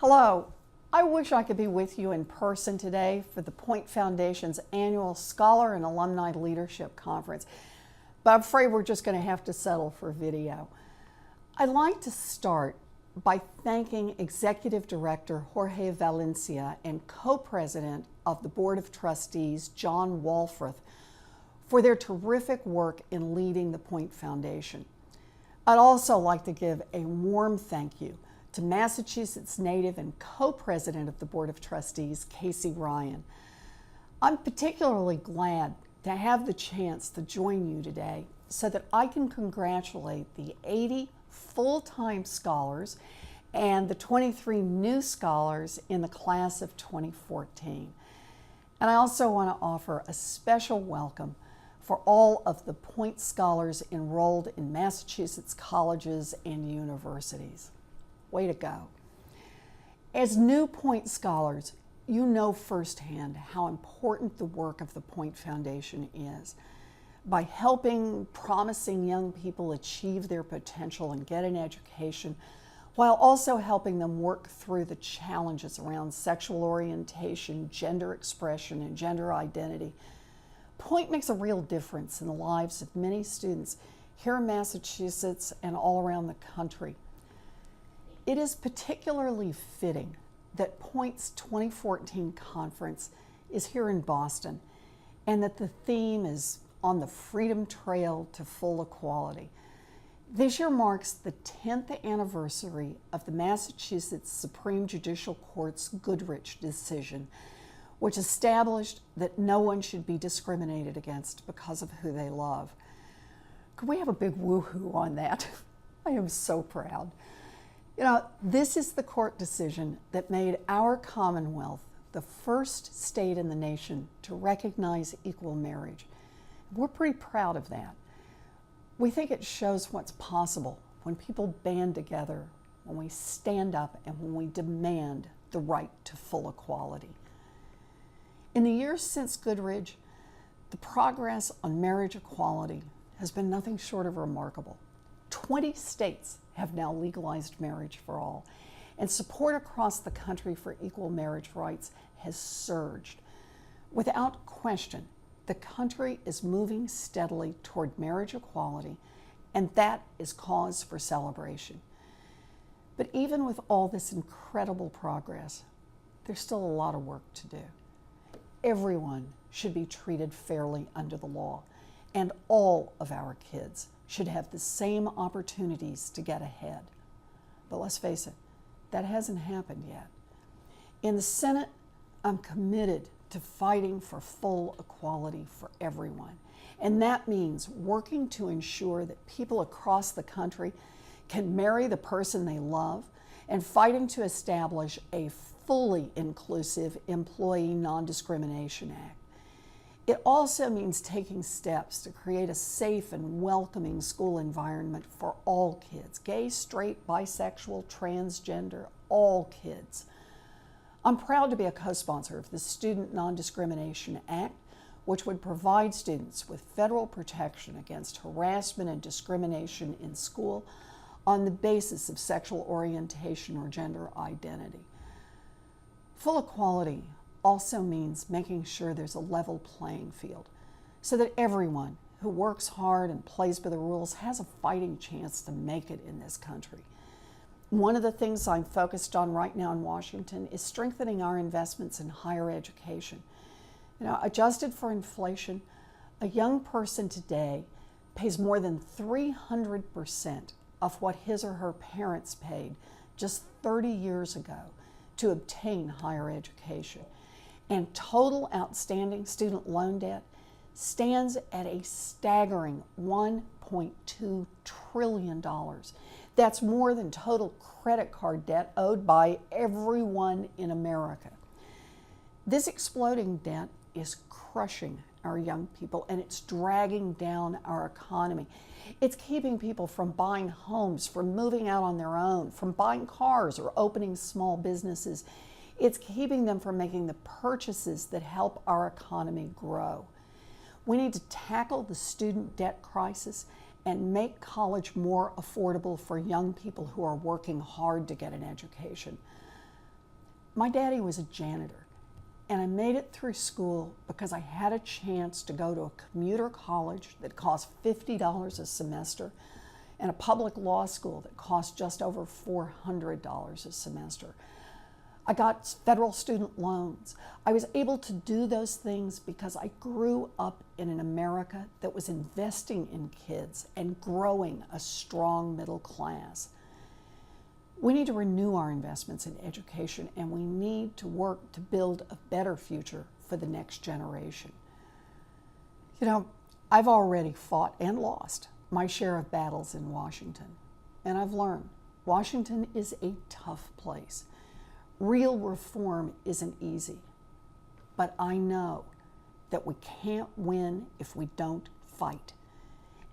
Hello. I wish I could be with you in person today for the Point Foundation's annual Scholar and Alumni Leadership Conference, but I'm afraid we're just going to have to settle for video. I'd like to start by thanking Executive Director Jorge Valencia and Co-President of the Board of Trustees, John Walfrith, for their terrific work in leading the Point Foundation. I'd also like to give a warm thank you to Massachusetts native and co-president of the Board of Trustees, Casey Ryan. I'm particularly glad to have the chance to join you today so that I can congratulate the 80 full-time scholars and the 23 new scholars in the class of 2014. And I also want to offer a special welcome for all of the Point scholars enrolled in Massachusetts colleges and universities. Way to go. As new Point scholars, you know firsthand how important the work of the Point Foundation is. By helping promising young people achieve their potential and get an education, while also helping them work through the challenges around sexual orientation, gender expression, and gender identity, Point makes a real difference in the lives of many students here in Massachusetts and all around the country. It is particularly fitting that Point's 2014 conference is here in Boston and that the theme is on the Freedom Trail to Full Equality. This year marks the 10th anniversary of the Massachusetts Supreme Judicial Court's Goodrich decision, which established that no one should be discriminated against because of who they love. Could we have a big woo-hoo on that? I am so proud. You know, this is the court decision that made our Commonwealth the first state in the nation to recognize equal marriage. We're pretty proud of that. We think it shows what's possible when people band together, when we stand up, and when we demand the right to full equality. In the years since Goodrich, the progress on marriage equality has been nothing short of remarkable. 20 states have now legalized marriage for all, and support across the country for equal marriage rights has surged. Without question, the country is moving steadily toward marriage equality, and that is cause for celebration. But even with all this incredible progress, there's still a lot of work to do. Everyone should be treated fairly under the law, and all of our kids should have the same opportunities to get ahead. But let's face it, that hasn't happened yet. In the Senate, I'm committed to fighting for full equality for everyone. And that means working to ensure that people across the country can marry the person they love, and fighting to establish a fully inclusive Employee Non-Discrimination Act. It also means taking steps to create a safe and welcoming school environment for all kids, gay, straight, bisexual, transgender, all kids. I'm proud to be a co-sponsor of the Student Non-Discrimination Act, which would provide students with federal protection against harassment and discrimination in school on the basis of sexual orientation or gender identity. Full equality also means making sure there's a level playing field so that everyone who works hard and plays by the rules has a fighting chance to make it in this country. One of the things I'm focused on right now in Washington is strengthening our investments in higher education. You know, adjusted for inflation, a young person today pays more than 300% of what his or her parents paid just 30 years ago to obtain higher education. And total outstanding student loan debt stands at a staggering $1.2 trillion. That's more than total credit card debt owed by everyone in America. This exploding debt is crushing our young people, and it's dragging down our economy. It's keeping people from buying homes, from moving out on their own, from buying cars or opening small businesses. It's keeping them from making the purchases that help our economy grow. We need to tackle the student debt crisis and make college more affordable for young people who are working hard to get an education. My daddy was a janitor, and I made it through school because I had a chance to go to a commuter college that cost $50 a semester and a public law school that cost just over $400 a semester. I got federal student loans. I was able to do those things because I grew up in an America that was investing in kids and growing a strong middle class. We need to renew our investments in education, and we need to work to build a better future for the next generation. You know, I've already fought and lost my share of battles in Washington, and I've learned Washington is a tough place. Real reform isn't easy, but I know that we can't win if we don't fight.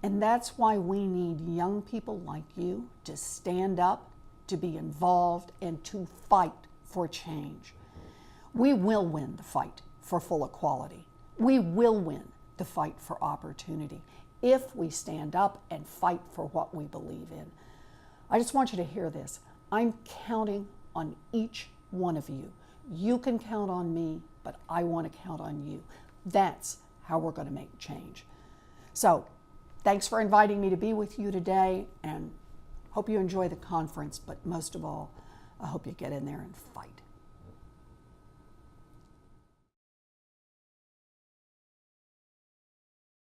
And that's why we need young people like you to stand up, to be involved, and to fight for change. We will win the fight for full equality. We will win the fight for opportunity if we stand up and fight for what we believe in. I just want you to hear this. I'm counting on each one of you. You can count on me, but I want to count on you. That's how we're going to make change. So, thanks for inviting me to be with you today, and hope you enjoy the conference, but most of all, I hope you get in there and fight.